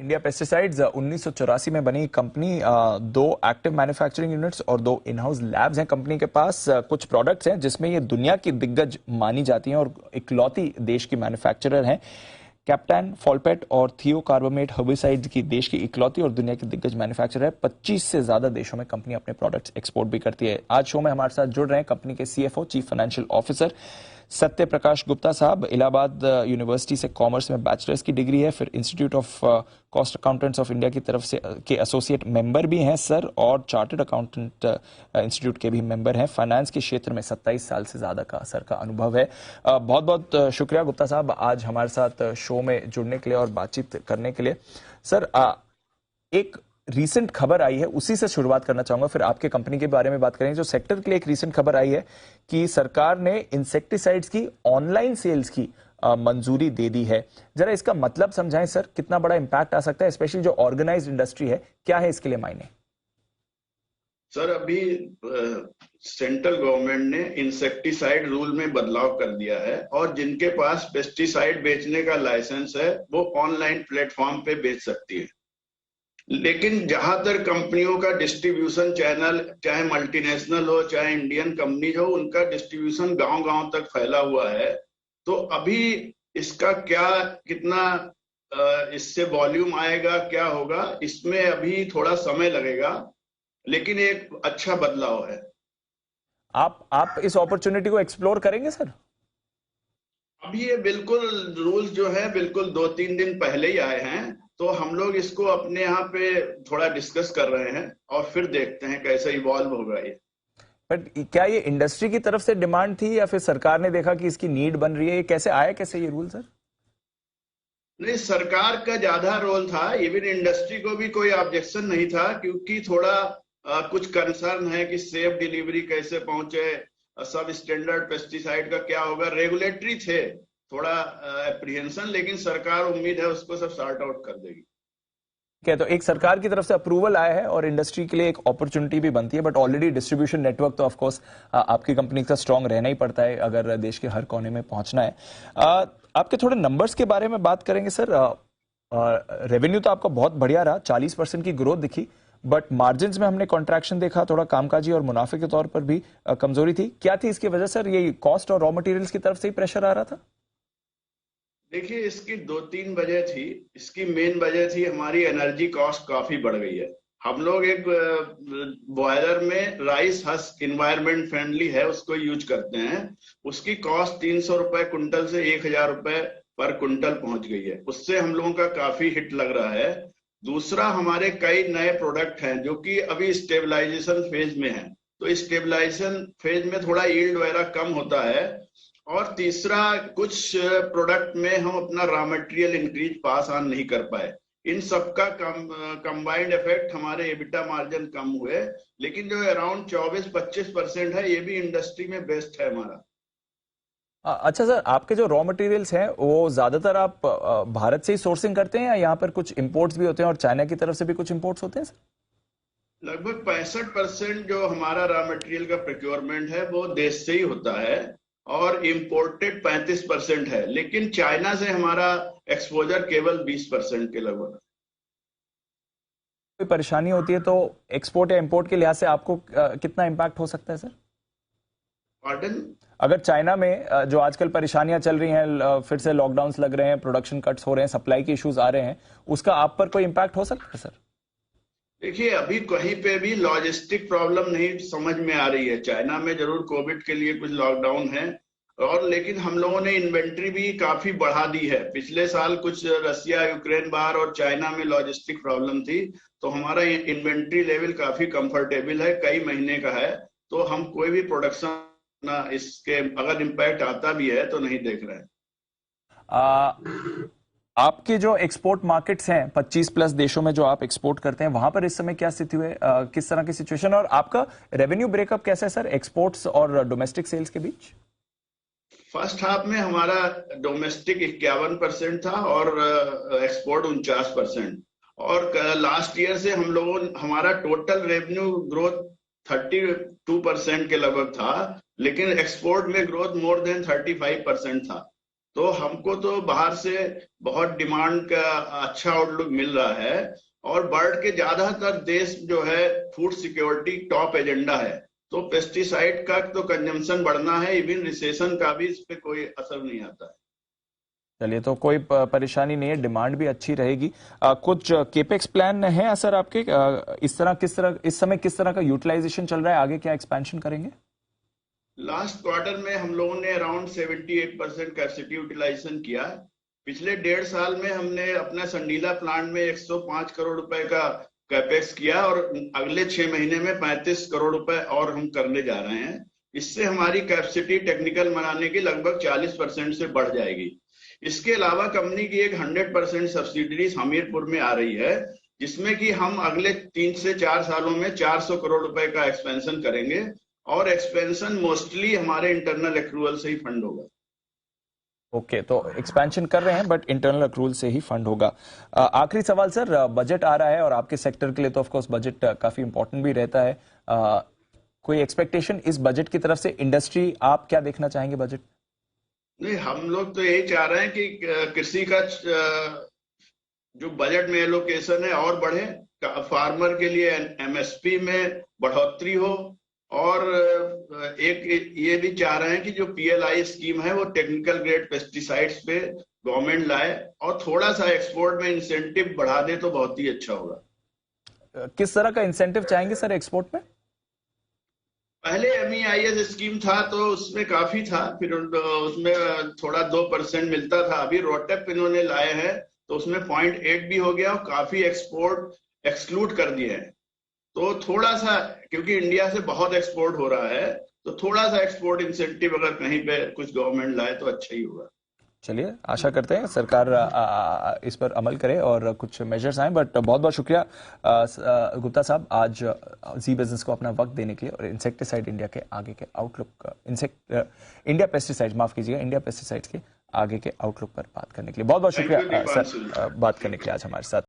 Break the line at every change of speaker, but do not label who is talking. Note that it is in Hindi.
इंडिया पेस्टिसाइड्स 1984 में बनी कंपनी, दो एक्टिव मैन्युफैक्चरिंग यूनिट्स और दो इन हाउस लैब्स हैं कंपनी के पास। कुछ प्रोडक्ट्स हैं जिसमें ये दुनिया की दिग्गज मानी जाती हैं और इकलौती देश की मैन्युफैक्चरर हैं। कैप्टन, फॉलपेट और थियोकार्बामेट हर्बिसाइड्स की देश की इकलौती और दुनिया की दिग्गज मैन्युफैक्चरर है। 25 से ज्यादा देशों में कंपनी अपने प्रोडक्ट्स एक्सपोर्ट भी करती है। आज शो में हमारे साथ जुड़ रहे हैं कंपनी के CFO, chief financial officer Satya Prakash Gupta साहब। इलाहाबाद यूनिवर्सिटी से कॉमर्स में बैचलर्स की डिग्री है, फिर institute of cost accountants of India की तरफ से के एसोसिएट मेंबर भी हैं सर, और चार्टर्ड अकाउंटेंट इंस्टीट्यूट के भी मेंबर हैं। फाइनेंस के क्षेत्र में 27 साल से ज्यादा का सर का अनुभव है। बहुत बहुत शुक्रिया गुप्ता साहब आज हमारे साथ शो में जुड़ने के लिए और बातचीत करने के लिए। सर, एक रीसेंट खबर आई है, उसी से शुरुआत करना चाहूंगा, फिर आपके कंपनी के बारे में बात करेंगे। जो सेक्टर के लिए एक रीसेंट खबर आई है कि सरकार ने इंसेक्टिसाइड्स की ऑनलाइन सेल्स की मंजूरी दे दी है। जरा इसका मतलब समझाएं सर, कितना बड़ा इंपैक्ट आ सकता है, स्पेशली जो ऑर्गेनाइज्ड इंडस्ट्री है, क्या है इसके लिए मायने?
सर, अभी सेंट्रल गवर्नमेंट ने इंसेक्टिसाइड रूल में बदलाव कर दिया है और जिनके पास पेस्टिसाइड बेचने का लाइसेंस है वो ऑनलाइन प्लेटफॉर्म पे बेच सकती है। लेकिन जहां तक कंपनियों का डिस्ट्रीब्यूशन चैनल, चाहे मल्टीनेशनल हो चाहे इंडियन कंपनी हो, उनका डिस्ट्रीब्यूशन गांव-गांव तक फैला हुआ है। तो अभी इसका कितना इससे वॉल्यूम आएगा, क्या होगा, इसमें अभी थोड़ा समय लगेगा, लेकिन एक अच्छा बदलाव है।
आप इस अपॉर्चुनिटी को एक्सप्लोर करेंगे सर?
अभी ये बिल्कुल रूल्स जो है बिल्कुल 2-3 दिन पहले ही आए हैं, तो हम लोग इसको अपने यहाँ पे थोड़ा डिस्कस कर रहे हैं और फिर देखते हैं कैसे इवॉल्व होगा ये।
बट क्या ये इंडस्ट्री की तरफ से डिमांड थी या फिर सरकार ने देखा कि इसकी नीड बन रही है? ये कैसे आया, कैसे ये रूल सर?
नहीं, सरकार का ज्यादा रोल था। इवन इंडस्ट्री को भी कोई ऑब्जेक्शन नहीं था, क्योंकि थोड़ा कुछ कंसर्न है कि सेफ डिलीवरी कैसे पहुंचे, सब स्टैंडर्ड पेस्टिसाइड का क्या होगा, रेगुलेटरी थे, थोड़ा एप्रीहेंशन, लेकिन सरकार उम्मीद है उसको सब सॉर्ट आउट कर देगी।
क्या तो एक सरकार की तरफ से अप्रूवल आया है और इंडस्ट्री के लिए एक अपॉर्चुनिटी भी बनती है, बट ऑलरेडी डिस्ट्रीब्यूशन नेटवर्क तो ऑफ कोर्स आपकी कंपनी का स्ट्रांग रहना ही पड़ता है अगर देश के हर कोने में पहुंचना है। आपके थोड़े नंबर्स के बारे में बात करेंगे सर। रेवेन्यू तो आपका बहुत बढ़िया रहा, 40% की ग्रोथ दिखी, बट मार्जिन्स में हमने कॉन्ट्रैक्शन देखा, थोड़ा कामकाजी और मुनाफे के तौर पर भी कमजोरी थी। क्या थी इसकी वजह सर? ये कॉस्ट और रॉ मटेरियल्स की तरफ से ही प्रेशर आ रहा था?
देखिए, इसकी 2-3 वजह थी। इसकी मेन वजह थी हमारी एनर्जी कॉस्ट काफी बढ़ गई है। हम लोग एक बॉयलर में राइस हस्क इन्वायरमेंट फ्रेंडली है उसको यूज करते हैं, उसकी कॉस्ट 300 रुपए कुंटल से 1000 रुपए पर कुंटल पहुंच गई है। उससे हम लोगों का काफी हिट लग रहा है। दूसरा, हमारे कई नए प्रोडक्ट हैं जो कि अभी स्टेबलाइजेशन फेज में हैं, तो स्टेबलाइजेशन फेज में थोड़ा यील्ड वगैरह कम होता है। और तीसरा, कुछ प्रोडक्ट में हम अपना raw material increase pass on नहीं कर पाए। इन सबका कंबाइंड इफेक्ट हमारे एबिटा मार्जिन कम हुए, लेकिन जो अराउंड 24-25% है, ये भी इंडस्ट्री में बेस्ट है हमारा।
अच्छा सर, आपके जो रॉ मटेरियल्स हैं वो ज्यादातर आप भारत से ही सोर्सिंग करते हैं या यहाँ पर कुछ इंपोर्ट्स भी होते हैं और चाइना की तरफ से भी कुछ इंपोर्ट्स होते हैं सर?
लगभग 65% जो हमारा रॉ मटेरियल का प्रोक्योरमेंट है वो देश से ही होता है और इम्पोर्टेड 35% है, लेकिन चाइना से हमारा एक्सपोजर केवल 20% के लगभग।
कोई परेशानी होती है तो एक्सपोर्ट या इंपोर्ट के लिहाज से आपको कितना इंपैक्ट हो सकता है सर?
पार्डन?
अगर चाइना में जो आजकल परेशानियां चल रही हैं, फिर से लॉकडाउन्स लग रहे हैं, प्रोडक्शन कट्स हो रहे हैं, सप्लाई के इश्यूज आ रहे हैं, उसका आप पर कोई इंपैक्ट हो सकता है सर?
देखिए, अभी कहीं पे भी लॉजिस्टिक प्रॉब्लम नहीं समझ में आ रही है। चाइना में जरूर कोविड के लिए कुछ लॉकडाउन है, और लेकिन हम लोगों ने इन्वेंट्री भी काफी बढ़ा दी है। पिछले साल कुछ रसिया यूक्रेन बार और चाइना में लॉजिस्टिक प्रॉब्लम थी, तो हमारा इन्वेंट्री लेवल काफी कंफर्टेबल है, कई महीने का है। तो हम कोई भी प्रोडक्शन ना इसके अगर इम्पैक्ट आता भी है तो नहीं देख रहे हैं।
आपके जो एक्सपोर्ट मार्केट्स हैं 25 प्लस देशों में जो आप एक्सपोर्ट करते हैं, वहां पर इस समय क्या स्थिति है, किस तरह की सिचुएशन, और आपका रेवेन्यू ब्रेकअप कैसा है सर एक्सपोर्ट्स और डोमेस्टिक सेल्स के बीच?
फर्स्ट हाफ में हमारा डोमेस्टिक 51% था और एक्सपोर्ट 49%। और लास्ट ईयर से हमारा टोटल रेवेन्यू ग्रोथ 32% के लगभग था, लेकिन एक्सपोर्ट में ग्रोथ मोर देन 35% था। तो हमको तो बाहर से बहुत डिमांड का अच्छा आउटलुक मिल रहा है। और वर्ल्ड के ज्यादातर देश जो है फूड सिक्योरिटी टॉप एजेंडा है, तो पेस्टिसाइड का तो कंजम्पशन बढ़ना है, इवन रिसेशन का भी इस पे कोई असर नहीं आता है।
चलिए, तो कोई परेशानी नहीं है, डिमांड भी अच्छी रहेगी। कुछ केपेक्स प्लान है सर आपके? इस समय किस तरह का यूटिलाइजेशन चल रहा है? आगे क्या एक्सपेंशन करेंगे?
लास्ट क्वार्टर में हम लोगों ने अराउंड 78% कैपेसिटी यूटिलाइजेशन किया। पिछले 1.5 साल में हमने अपना संडीला प्लांट में 105 करोड़ रुपए का कैपेक्स किया और अगले 6 महीने में 35 करोड़ रुपए और हम करने जा रहे हैं। इससे हमारी कैपेसिटी टेक्निकल बनाने की लगभग 40% से बढ़ जाएगी। इसके अलावा कंपनी की एक 100% सब्सिडरी हमीरपुर में आ रही है, जिसमें कि हम अगले 3 से 4 सालों में 400 करोड़ रुपए का एक्सपेंशन करेंगे और एक्सपेंशन मोस्टली हमारे इंटरनल एक्रूवल से ही फंड होगा।
ओके, तो एक्सपेंशन कर रहे हैं बट इंटरनल अक्रूवल से ही फंड होगा। आखिरी सवाल सर, बजट आ रहा है और आपके सेक्टर के लिए तो ऑफ कोर्स बजट काफी इंपॉर्टेंट भी रहता है। कोई एक्सपेक्टेशन इस बजट की तरफ से? इंडस्ट्री, आप क्या देखना चाहेंगे बजट?
नहीं, हम लोग तो यही चाह रहे हैं कि कृषि का जो बजट में एलोकेशन है और बढ़े, फार्मर के लिए एमएसपी में बढ़ोतरी हो, और एक ये भी चाह रहे हैं कि जो पीएलआई स्कीम है वो टेक्निकल ग्रेड पेस्टिसाइड्स पे गवर्नमेंट लाए और थोड़ा सा एक्सपोर्ट में इंसेंटिव बढ़ा दे तो बहुत ही अच्छा होगा।
किस तरह का इंसेंटिव चाहेंगे सर एक्सपोर्ट में?
पहले MEIS स्कीम था तो उसमें काफी था, फिर उसमें थोड़ा 2% मिलता था। अभी रोटेप इन्होंने लाए हैं तो उसमें 0.8 भी हो गया और काफी एक्सपोर्ट एक्सक्लूड कर दिए हैं। तो थोड़ा सा, क्योंकि इंडिया से बहुत एक्सपोर्ट हो रहा है, तो थोड़ा सा एक्सपोर्ट इंसेंटिव अगर कहीं पे कुछ गवर्नमेंट लाए तो अच्छा ही होगा।
चलिए, आशा करते हैं सरकार इस पर अमल करे और कुछ मेजर्स आए। बट बहुत बहुत शुक्रिया गुप्ता साहब, आज जी बिजनेस को अपना वक्त देने के लिए और इंसेक्टिसाइड इंडिया के आगे के आउटलुक, इंडिया पेस्टिसाइड, माफ कीजिएगा, इंडिया पेस्टिसाइड्स के आगे के आउटलुक पर बात करने के लिए बहुत बहुत शुक्रिया सर, बात करने के लिए आज हमारे साथ।